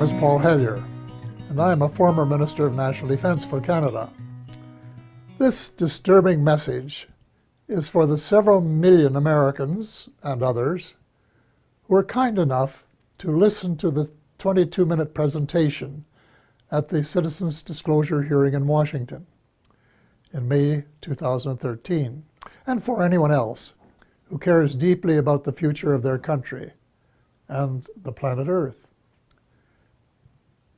is Paul Hellyer, and I am a former Minister of National Defence for Canada. This disturbing message is for the several million Americans and others who were kind enough to listen to the 22-minute presentation at the Citizens Disclosure hearing in Washington in May 2013, and for anyone else who cares deeply about the future of their country and the planet Earth.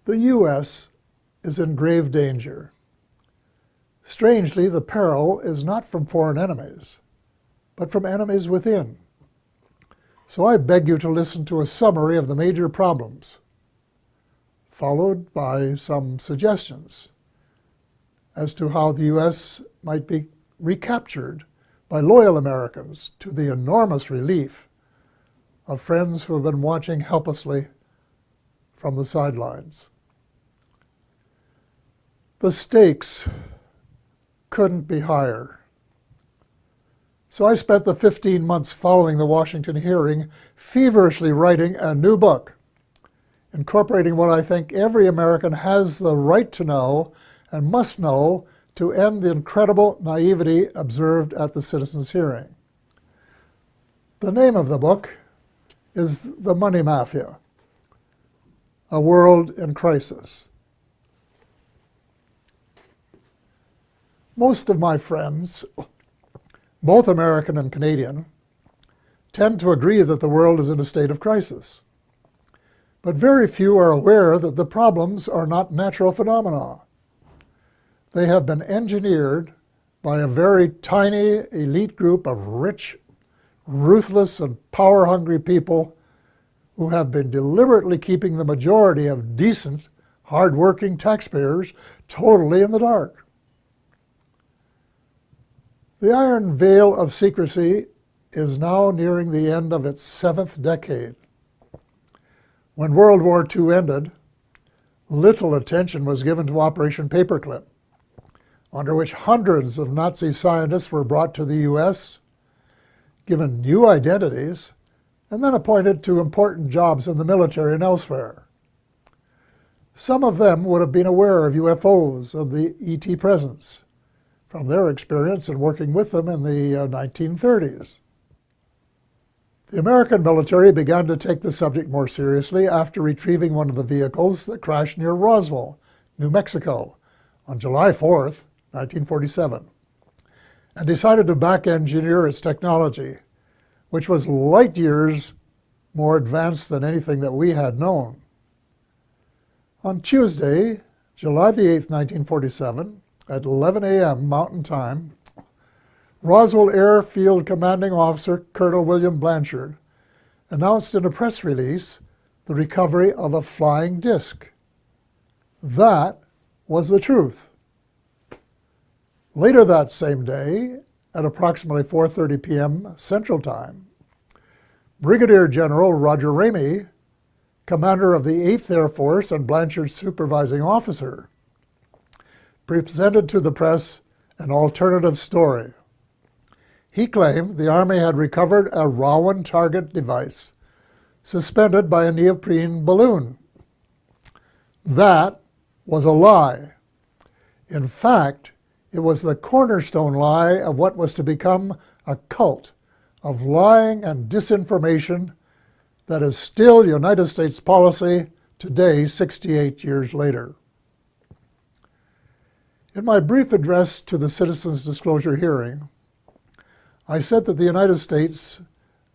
The U.S. is in grave danger. Strangely, the peril is not from foreign enemies, but from enemies within. So I beg you to listen to a summary of the major problems, followed by some suggestions as to how the U.S. might be recaptured by loyal Americans, to the enormous relief of friends who have been watching helplessly from the sidelines. The stakes couldn't be higher. So I spent the 15 months following the Washington hearing feverishly writing a new book, incorporating what I think every American has the right to know and must know to end the incredible naivety observed at the citizens' hearing. The name of the book is The Money Mafia, A World in Crisis. Most of my friends, both American and Canadian, tend to agree that the world is in a state of crisis. But very few are aware that the problems are not natural phenomena. They have been engineered by a very tiny elite group of rich, ruthless, and power-hungry people who have been deliberately keeping the majority of decent, hard-working taxpayers totally in the dark. The iron veil of secrecy is now nearing the end of its 7th decade. When World War II ended, little attention was given to Operation Paperclip, under which hundreds of Nazi scientists were brought to the U.S., given new identities, and then appointed to important jobs in the military and elsewhere. Some of them would have been aware of UFOs and the ET presence from their experience in working with them in the 1930s. The American military began to take the subject more seriously after retrieving one of the vehicles that crashed near Roswell, New Mexico, on July 4th, 1947, and decided to back-engineer its technology, which was light years more advanced than anything that we had known. On Tuesday, July the 8th, 1947, at 11 a.m. Mountain Time, Roswell Airfield Commanding Officer Colonel William Blanchard announced in a press release the recovery of a flying disc. That was the truth. Later that same day, at approximately 4:30 p.m. Central Time, Brigadier General Roger Ramey, commander of the 8th Air Force and Blanchard's supervising officer, presented to the press an alternative story. He claimed the Army had recovered a Rowan target device suspended by a neoprene balloon. That was a lie. In fact, it was the cornerstone lie of what was to become a cult of lying and disinformation that is still United States policy today, 68 years later. In my brief address to the Citizens Disclosure hearing, I said that the United States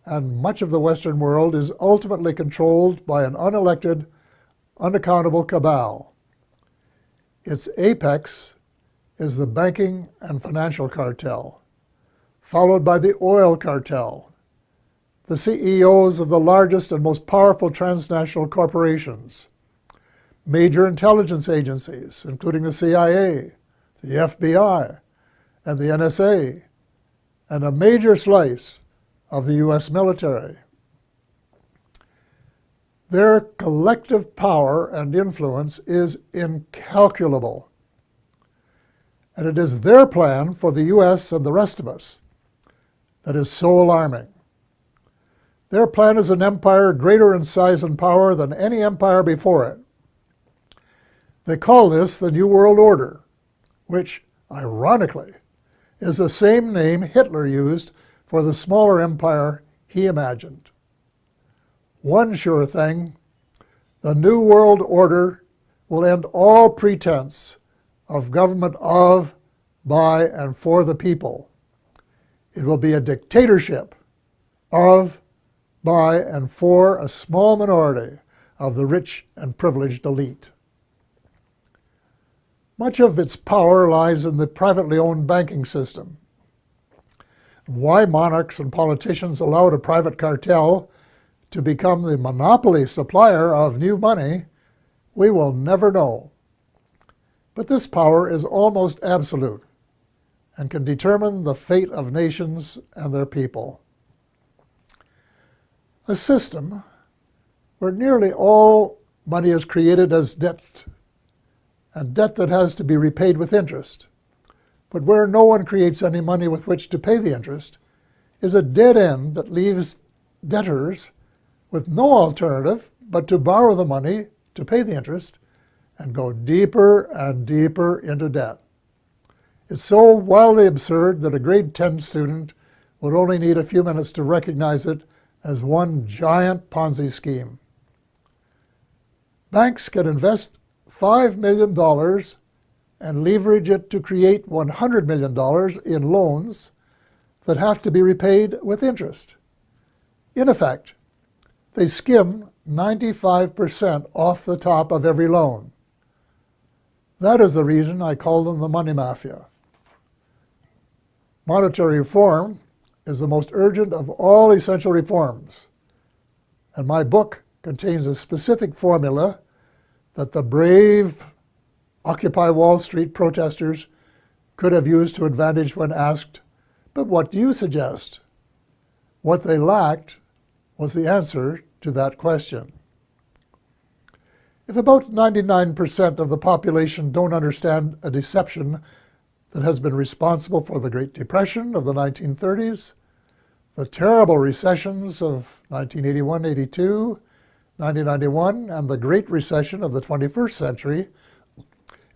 and much of the Western world is ultimately controlled by an unelected, unaccountable cabal. Its apex is the banking and financial cartel, followed by the oil cartel, the CEOs of the largest and most powerful transnational corporations, major intelligence agencies, including the CIA, the FBI, and the NSA, and a major slice of the U.S. military. Their collective power and influence is incalculable. And it is their plan for the U.S. and the rest of us that is so alarming. Their plan is an empire greater in size and power than any empire before it, They call this the New World Order, which, ironically, is the same name Hitler used for the smaller empire he imagined. One sure thing, the New World Order will end all pretense of government of, by, and for the people. It will be a dictatorship of, by, and for a small minority of the rich and privileged elite. Much of its power lies in the privately owned banking system. Why monarchs and politicians allowed a private cartel to become the monopoly supplier of new money, we will never know. But this power is almost absolute and can determine the fate of nations and their people. A system where nearly all money is created as debt, and debt that has to be repaid with interest, but where no one creates any money with which to pay the interest, is a dead end that leaves debtors with no alternative but to borrow the money to pay the interest and go deeper and deeper into debt. It's so wildly absurd that a grade 10 student would only need a few minutes to recognize it as one giant Ponzi scheme. Banks can invest $5 million and leverage it to create $100 million in loans that have to be repaid with interest. In effect, they skim 95% off the top of every loan. That is the reason I call them the money mafia. Monetary reform is the most urgent of all essential reforms, and my book contains a specific formula that the brave Occupy Wall Street protesters could have used to advantage when asked, "But what do you suggest?" What they lacked was the answer to that question. If about 99% of the population don't understand a deception that has been responsible for the Great Depression of the 1930s, the terrible recessions of 1981-82, 1991, and the Great Recession of the 21st century,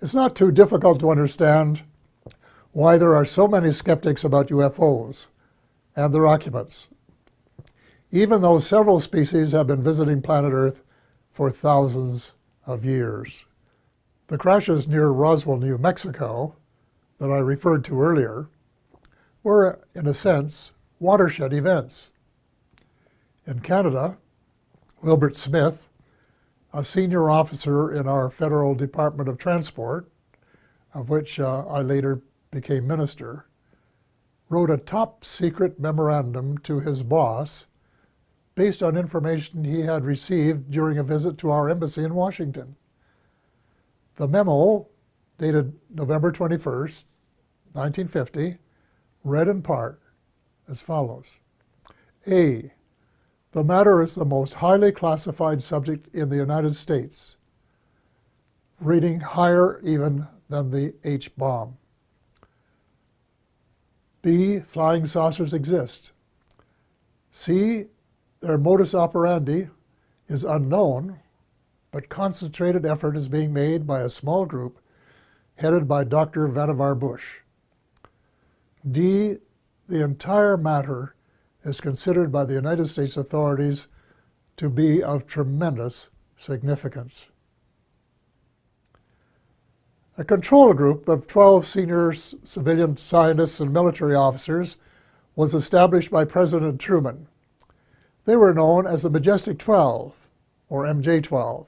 it's not too difficult to understand why there are so many skeptics about UFOs and their occupants, even though several species have been visiting planet Earth for thousands of years. The crashes near Roswell, New Mexico, that I referred to earlier, were, in a sense, watershed events. In Canada, Wilbert Smith, a senior officer in our Federal Department of Transport, of which I later became minister, wrote a top-secret memorandum to his boss based on information he had received during a visit to our embassy in Washington. The memo, dated November 21st, 1950, read in part as follows. A. The matter is the most highly classified subject in the United States, rating higher even than the H-bomb. B. Flying saucers exist. C. Their modus operandi is unknown, but concentrated effort is being made by a small group headed by Dr. Vannevar Bush. D. The entire matter is considered by the United States authorities to be of tremendous significance. A control group of 12 senior civilian scientists and military officers was established by President Truman. They were known as the Majestic 12, or MJ-12,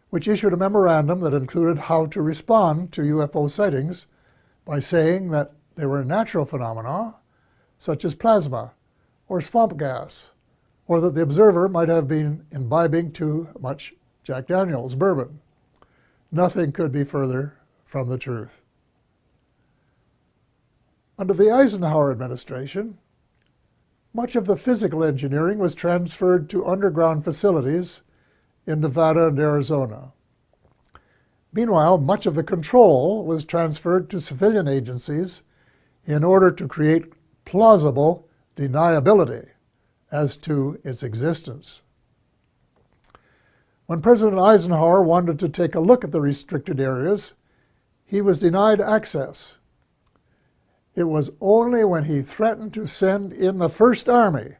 which issued a memorandum that included how to respond to UFO sightings by saying that they were natural phenomena, such as plasma or swamp gas, or that the observer might have been imbibing too much Jack Daniels bourbon. Nothing could be further from the truth. Under the Eisenhower administration, much of the physical engineering was transferred to underground facilities in Nevada and Arizona. Meanwhile, much of the control was transferred to civilian agencies in order to create plausible deniability as to its existence. When President Eisenhower wanted to take a look at the restricted areas, he was denied access. It was only when he threatened to send in the First Army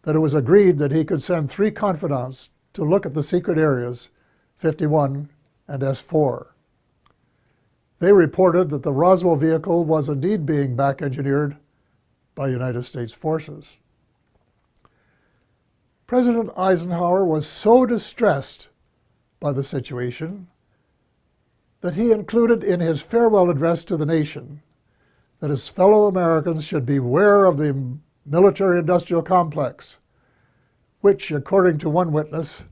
that it was agreed that he could send 3 confidants to look at the secret areas 51 and S4. They reported that the Roswell vehicle was indeed being back-engineered by United States forces. President Eisenhower was so distressed by the situation that he included in his farewell address to the nation that his fellow Americans should beware of the military-industrial complex, which, according to one witness,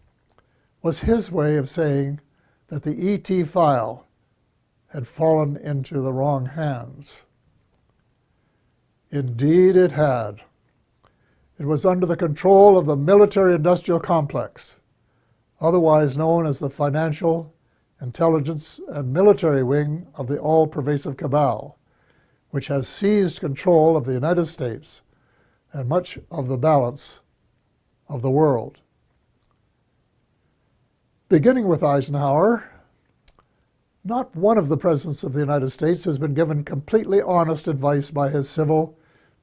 was his way of saying that the ET file had fallen into the wrong hands. Indeed it had. It was under the control of the military-industrial complex, otherwise known as the financial, intelligence, and military wing of the all-pervasive cabal, which has seized control of the United States and much of the balance of the world. Beginning with Eisenhower, not one of the presidents of the United States has been given completely honest advice by his civil,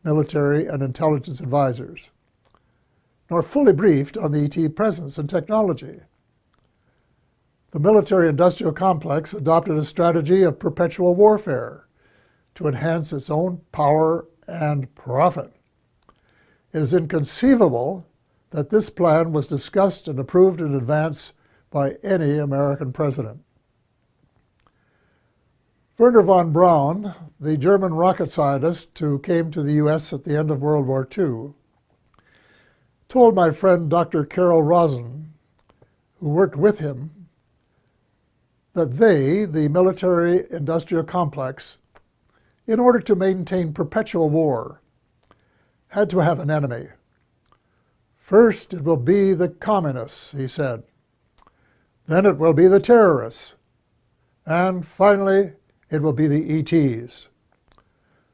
military, and intelligence advisors, nor fully briefed on the ET presence and technology. The military-industrial complex adopted a strategy of perpetual warfare to enhance its own power and profit. It is inconceivable that this plan was discussed and approved in advance by any American president. Wernher von Braun, the German rocket scientist who came to the U.S. at the end of World War II, told my friend Dr. Carol Rosen, who worked with him, that they, the military-industrial complex, in order to maintain perpetual war, had to have an enemy. First, it will be the communists, he said. Then it will be the terrorists. And finally, it will be the ETs.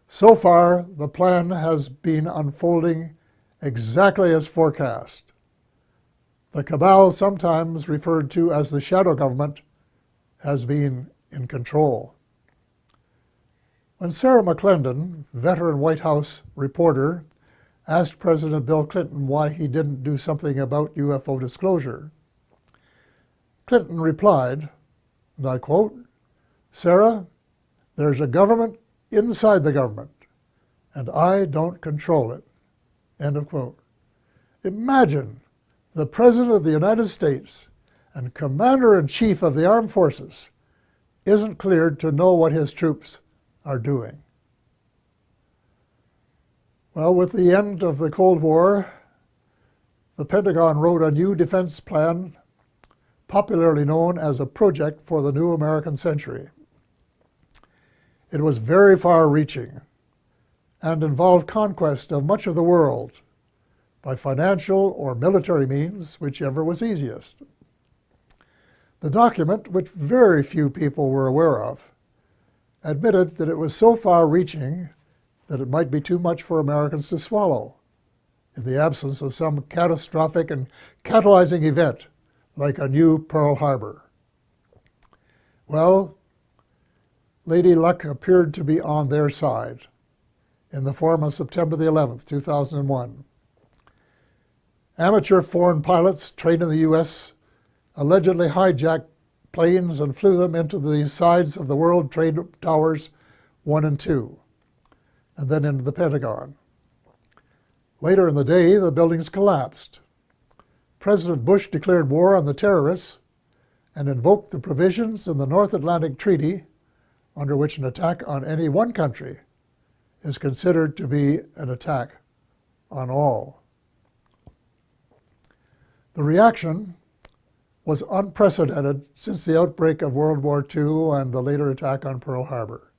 So far, the plan has been unfolding exactly as forecast. The cabal, sometimes referred to as the shadow government, has been in control. When Sarah McClendon, veteran White House reporter, asked President Bill Clinton why he didn't do something about UFO disclosure, Clinton replied, and I quote, "Sarah, there's a government inside the government, and I don't control it." End of quote. Imagine the President of the United States and Commander-in-Chief of the Armed Forces isn't cleared to know what his troops are doing. Well, with the end of the Cold War, the Pentagon wrote a new defense plan, popularly known as a project for the new American century. It was very far-reaching and involved conquest of much of the world by financial or military means, whichever was easiest. The document, which very few people were aware of, admitted that it was so far-reaching that it might be too much for Americans to swallow in the absence of some catastrophic and catalyzing event like a new Pearl Harbor. Well, Lady Luck appeared to be on their side in the form of September the 11th, 2001. Amateur foreign pilots trained in the U.S. allegedly hijacked planes and flew them into the sides of the World Trade Towers 1 and 2, and then into the Pentagon. Later in the day, the buildings collapsed. President Bush declared war on the terrorists and invoked the provisions in the North Atlantic Treaty, under which an attack on any one country is considered to be an attack on all. The reaction was unprecedented since the outbreak of World War II and the later attack on Pearl Harbor.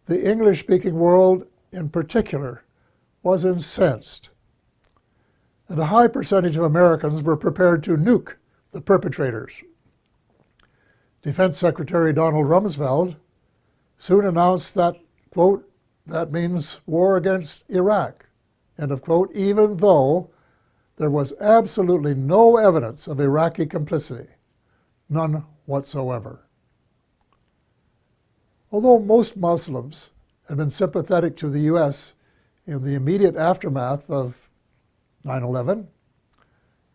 The English-speaking world, in particular, was incensed, and a high percentage of Americans were prepared to nuke the perpetrators. Defense Secretary Donald Rumsfeld soon announced that, quote, "that means war against Iraq," end of quote, even though there was absolutely no evidence of Iraqi complicity, none whatsoever. Although most Muslims had been sympathetic to the U.S. in the immediate aftermath of 9/11,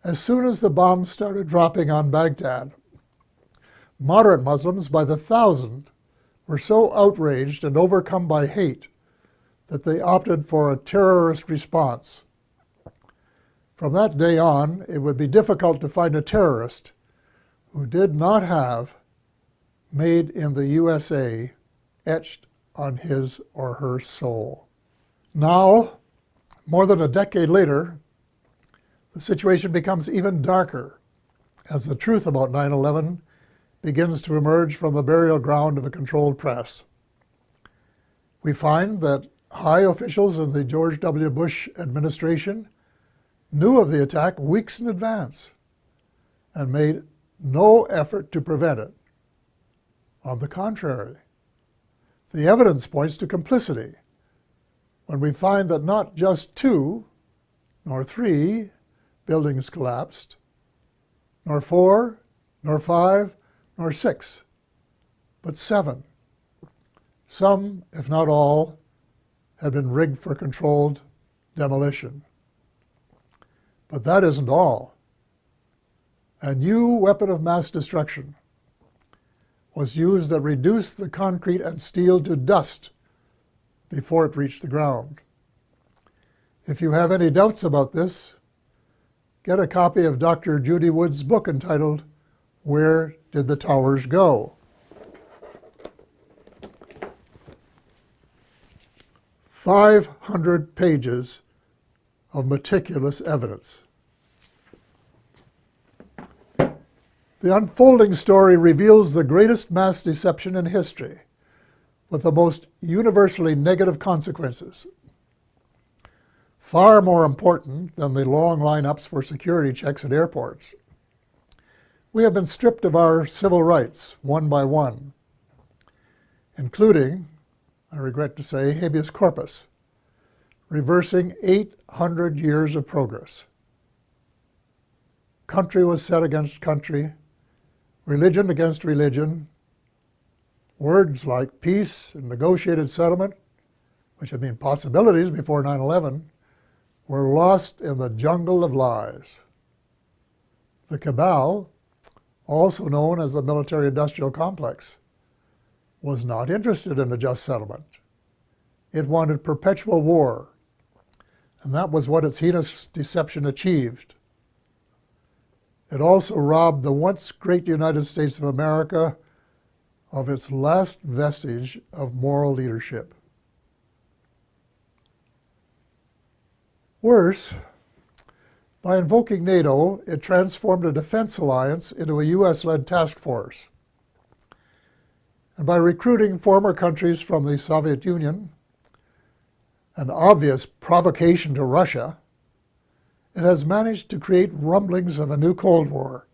as soon as the bombs started dropping on Baghdad, moderate Muslims by the thousand were so outraged and overcome by hate that they opted for a terrorist response. From that day on, it would be difficult to find a terrorist who did not have "Made in the USA" etched on his or her soul. Now, more than a decade later, the situation becomes even darker as the truth about 9/11 begins to emerge from the burial ground of a controlled press. We find that high officials in the George W. Bush administration knew of the attack weeks in advance and made no effort to prevent it. On the contrary, the evidence points to complicity when we find that not just 2, nor 3 buildings collapsed, nor 4, nor 5, nor 6, but 7. Some, if not all, had been rigged for controlled demolition. But that isn't all. A new weapon of mass destruction was used that reduced the concrete and steel to dust before it reached the ground. If you have any doubts about this, get a copy of Dr. Judy Wood's book entitled, "Where Did the Towers Go?" 500 pages of meticulous evidence. The unfolding story reveals the greatest mass deception in history, with the most universally negative consequences. Far more important than the long lineups for security checks at airports. We have been stripped of our civil rights one by one, including, I regret to say, habeas corpus, reversing 800 years of progress. Country was set against country, religion against religion. Words like peace and negotiated settlement, which had been possibilities before 9/11, were lost in the jungle of lies. The cabal, also known as the military-industrial complex, was not interested in a just settlement. It wanted perpetual war, and that was what its heinous deception achieved. It also robbed the once great United States of America of its last vestige of moral leadership. Worse, by invoking NATO, it transformed a defense alliance into a US-led task force. And by recruiting former countries from the Soviet Union, an obvious provocation to Russia, it has managed to create rumblings of a new Cold War.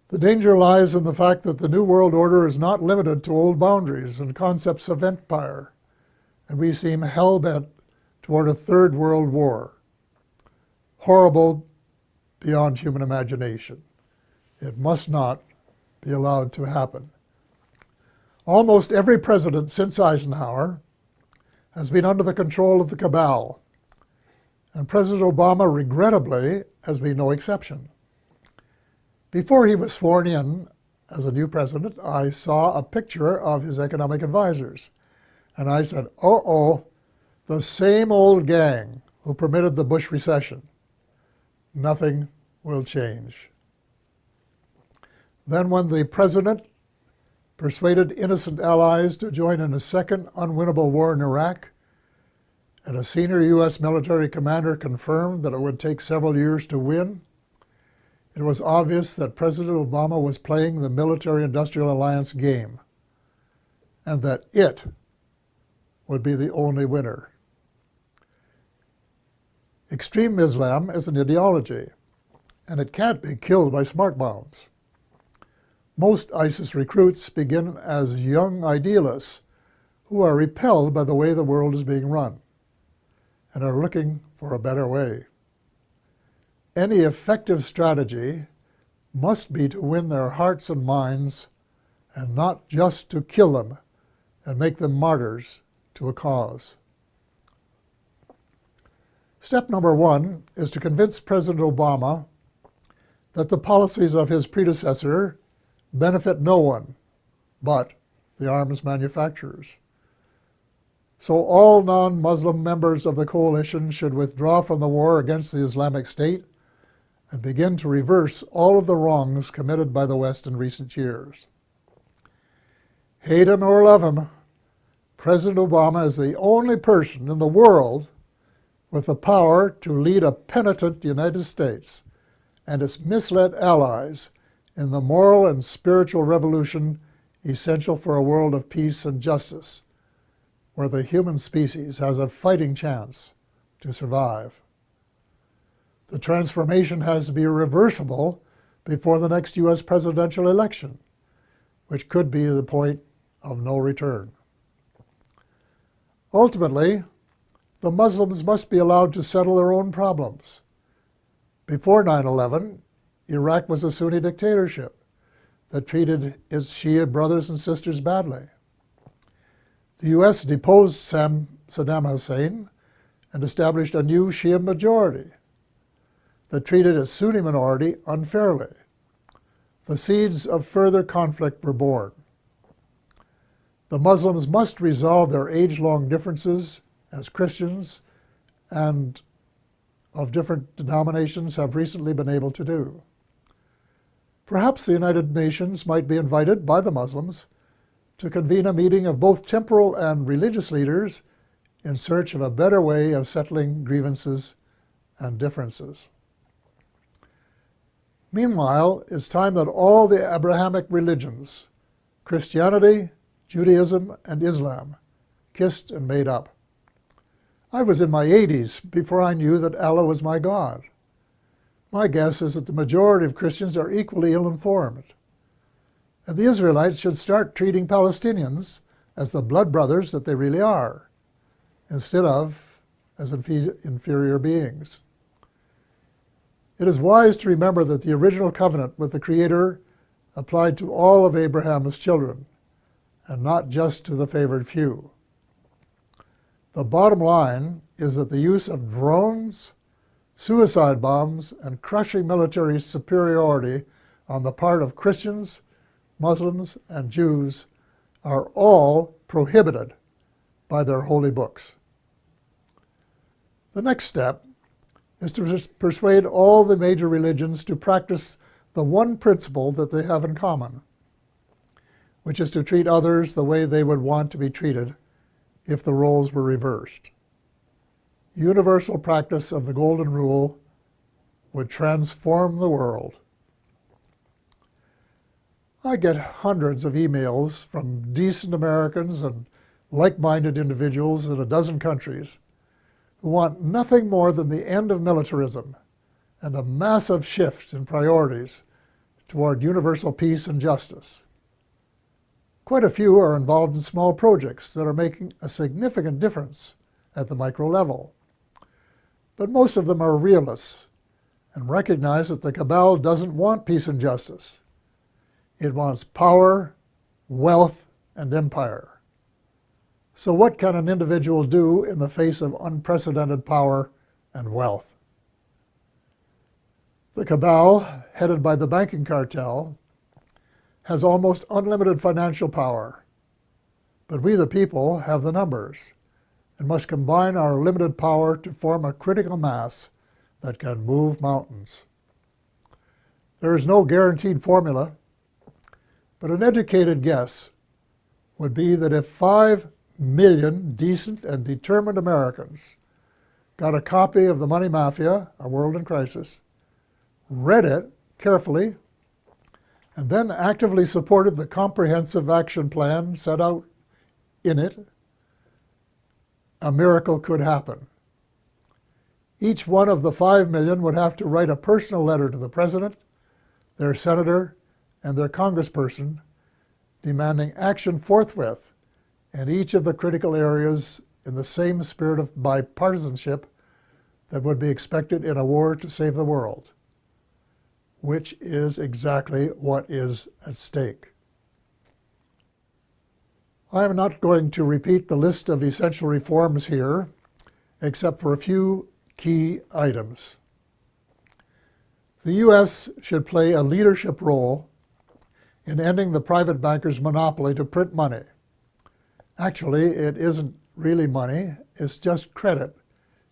The danger lies in the fact that the New World Order is not limited to old boundaries and concepts of empire, and we seem hell-bent toward a third world war. Horrible beyond human imagination. It must not be allowed to happen. Almost every president since Eisenhower has been under the control of the cabal, and President Obama, regrettably, has been no exception. Before he was sworn in as a new president, I saw a picture of his economic advisors, and I said, uh-oh, the same old gang who permitted the Bush recession. Nothing will change. Then when the president persuaded innocent allies to join in a second unwinnable war in Iraq, and a senior U.S. military commander confirmed that it would take several years to win, it was obvious that President Obama was playing the military-industrial alliance game, and that it would be the only winner. Extreme Islam is an ideology, and it can't be killed by smart bombs. Most ISIS recruits begin as young idealists who are repelled by the way the world is being run and are looking for a better way. any effective strategy must be to win their hearts and minds and not just to kill them and make them martyrs to a cause. Step number 1 is to convince President Obama that the policies of his predecessor benefit no one but the arms manufacturers. So all non-Muslim members of the coalition should withdraw from the war against the Islamic State and begin to reverse all of the wrongs committed by the West in recent years. Hate him or love him, President Obama is the only person in the world with the power to lead a penitent United States and its misled allies in the moral and spiritual revolution essential for a world of peace and justice, where the human species has a fighting chance to survive. The transformation has to be reversible before the next U.S. presidential election, which could be the point of no return. Ultimately, the Muslims must be allowed to settle their own problems. Before 9/11, Iraq was a Sunni dictatorship that treated its Shia brothers and sisters badly. The U.S. deposed Saddam Hussein and established a new Shia majority that treated its Sunni minority unfairly. The seeds of further conflict were born. The Muslims must resolve their age-long differences as Christians and of different denominations have recently been able to do. Perhaps the United Nations might be invited by the Muslims to convene a meeting of both temporal and religious leaders in search of a better way of settling grievances and differences. Meanwhile, it's time that all the Abrahamic religions, Christianity, Judaism, and Islam, kissed and made up. I was in my 80s before I knew that Allah was my God. My guess is that the majority of Christians are equally ill-informed. And the Israelites should start treating Palestinians as the blood brothers that they really are, instead of as inferior beings. It is wise to remember that the original covenant with the Creator applied to all of Abraham's children, and not just to the favored few. The bottom line is that the use of drones, suicide bombs, and crushing military superiority on the part of Christians, Muslims, and Jews are all prohibited by their holy books. The next step is to persuade all the major religions to practice the one principle that they have in common, which is to treat others the way they would want to be treated if the roles were reversed. Universal practice of the Golden Rule would transform the world. I get hundreds of emails from decent Americans and like-minded individuals in a dozen countries who want nothing more than the end of militarism and a massive shift in priorities toward universal peace and justice. Quite a few are involved in small projects that are making a significant difference at the micro level. But most of them are realists and recognize that the cabal doesn't want peace and justice. It wants power, wealth, and empire. So what can an individual do in the face of unprecedented power and wealth? The cabal, headed by the banking cartel, has almost unlimited financial power. But we, the people, have the numbers and must combine our limited power to form a critical mass that can move mountains. There is no guaranteed formula, but an educated guess would be that if 5 million decent and determined Americans got a copy of The Money Mafia, A World in Crisis, read it carefully, and then actively supported the comprehensive action plan set out in it, a miracle could happen. Each one of the 5 million would have to write a personal letter to the president, their senator, and their congressperson, demanding action forthwith in each of the critical areas in the same spirit of bipartisanship that would be expected in a war to save the world, which is exactly what is at stake. I am not going to repeat the list of essential reforms here, except for a few key items. The U.S. should play a leadership role in ending the private bankers' monopoly to print money. Actually, it isn't really money, it's just credit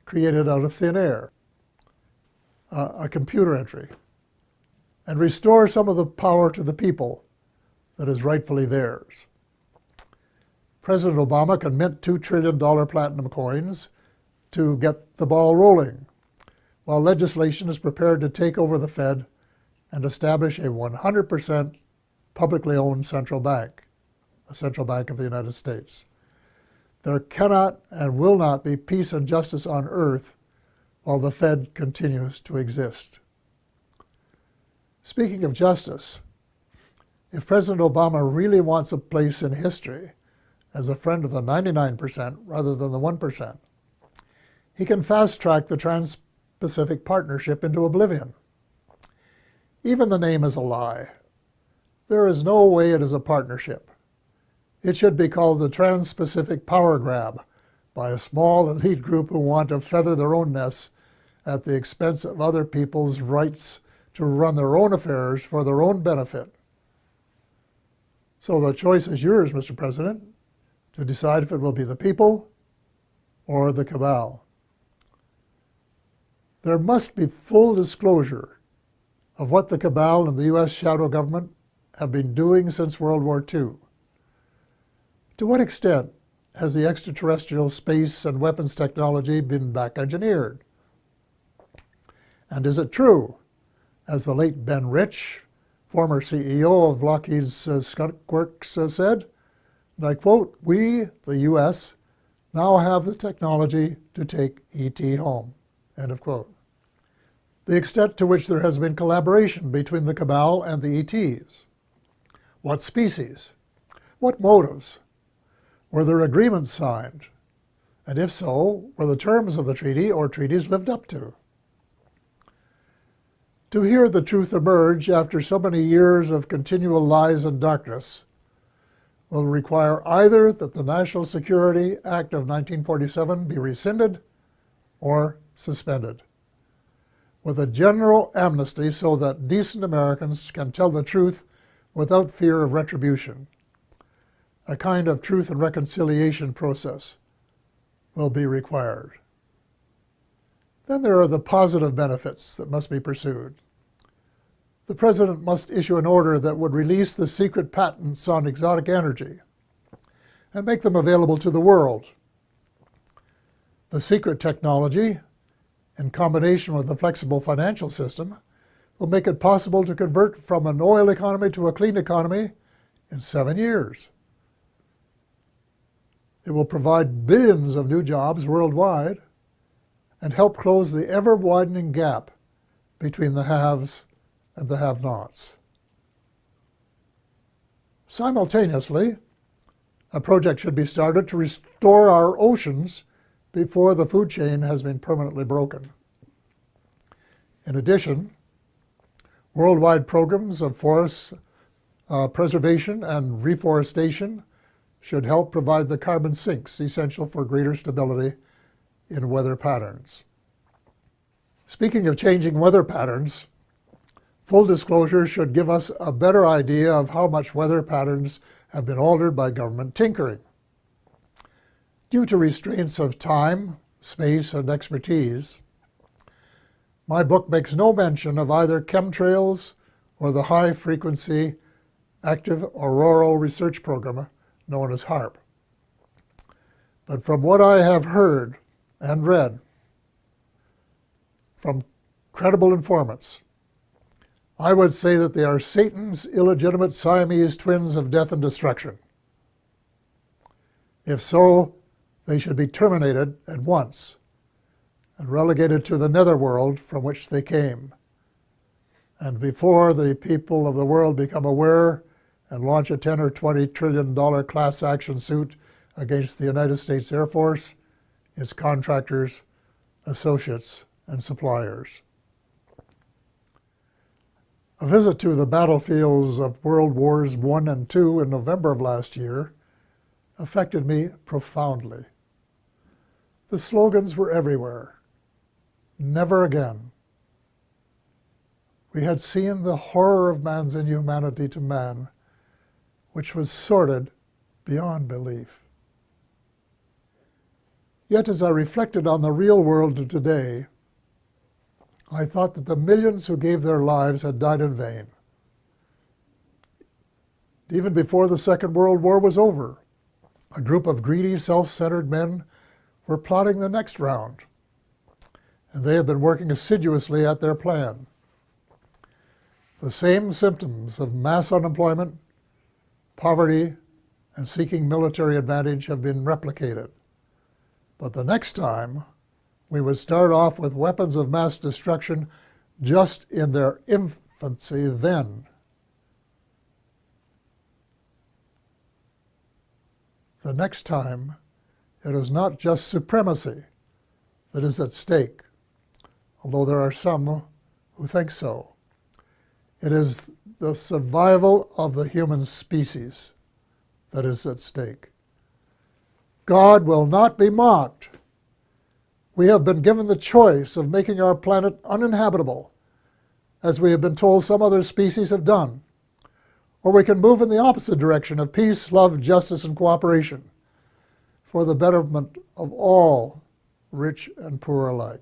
created out of thin air, a computer entry, and restore some of the power to the people that is rightfully theirs. President Obama can mint $2 trillion platinum coins to get the ball rolling, while legislation is prepared to take over the Fed and establish a 100% publicly owned central bank, a central bank of the United States. There cannot and will not be peace and justice on earth while the Fed continues to exist. Speaking of justice, if President Obama really wants a place in history as a friend of the 99% rather than the 1%, he can fast-track the Trans-Pacific Partnership into oblivion. Even the name is a lie. There is no way it is a partnership. It should be called the Trans-Pacific Power Grab by a small elite group who want to feather their own nests at the expense of other people's rights to run their own affairs for their own benefit. So the choice is yours, Mr. President, to decide if it will be the people or the cabal. There must be full disclosure of what the cabal and the U.S. shadow government have been doing since World War II. To what extent has the extraterrestrial space and weapons technology been back-engineered? And is it true, as the late Ben Rich, former CEO of Lockheed's Skunk Works, said, and I quote, "We, the U.S., now have the technology to take ET home," end of quote. The extent to which there has been collaboration between the cabal and the ETs. What species? What motives? Were there agreements signed? And if so, were the terms of the treaty or treaties lived up to? To hear the truth emerge after so many years of continual lies and darkness will require either that the National Security Act of 1947 be rescinded or suspended, with a general amnesty so that decent Americans can tell the truth without fear of retribution. A kind of truth and reconciliation process will be required. Then there are the positive benefits that must be pursued. The President must issue an order that would release the secret patents on exotic energy and make them available to the world. The secret technology, in combination with the flexible financial system, will make it possible to convert from an oil economy to a clean economy in 7 years. It will provide billions of new jobs worldwide and help close the ever-widening gap between the haves and the have-nots. Simultaneously, a project should be started to restore our oceans before the food chain has been permanently broken. In addition, worldwide programs of forest preservation and reforestation should help provide the carbon sinks essential for greater stability in weather patterns. Speaking of changing weather patterns, full disclosure should give us a better idea of how much weather patterns have been altered by government tinkering. Due to restraints of time, space, and expertise, my book makes no mention of either chemtrails or the high-frequency active auroral research program known as HAARP. But from what I have heard and read from credible informants, I would say that they are Satan's illegitimate Siamese twins of death and destruction. If so, they should be terminated at once and relegated to the netherworld from which they came. And before the people of the world become aware and launch a $10 or $20 trillion class action suit against the United States Air Force, its contractors, associates, and suppliers. A visit to the battlefields of World Wars I and II in November of last year affected me profoundly. The slogans were everywhere. Never again. We had seen the horror of man's inhumanity to man, which was sordid beyond belief. Yet as I reflected on the real world of today, I thought that the millions who gave their lives had died in vain. Even before the Second World War was over, a group of greedy, self-centered men were plotting the next round, and they have been working assiduously at their plan. The same symptoms of mass unemployment, poverty, and seeking military advantage have been replicated. But the next time, we would start off with weapons of mass destruction just in their infancy then. The next time, it is not just supremacy that is at stake, although there are some who think so. It is the survival of the human species that is at stake. God will not be mocked. We have been given the choice of making our planet uninhabitable, as we have been told some other species have done, or we can move in the opposite direction of peace, love, justice, and cooperation for the betterment of all, rich and poor alike.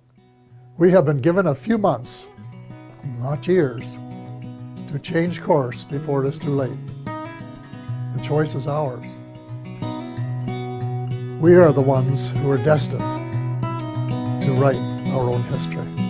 We have been given a few months, not years, to change course before it is too late. The choice is ours. We are the ones who are destined to write our own history.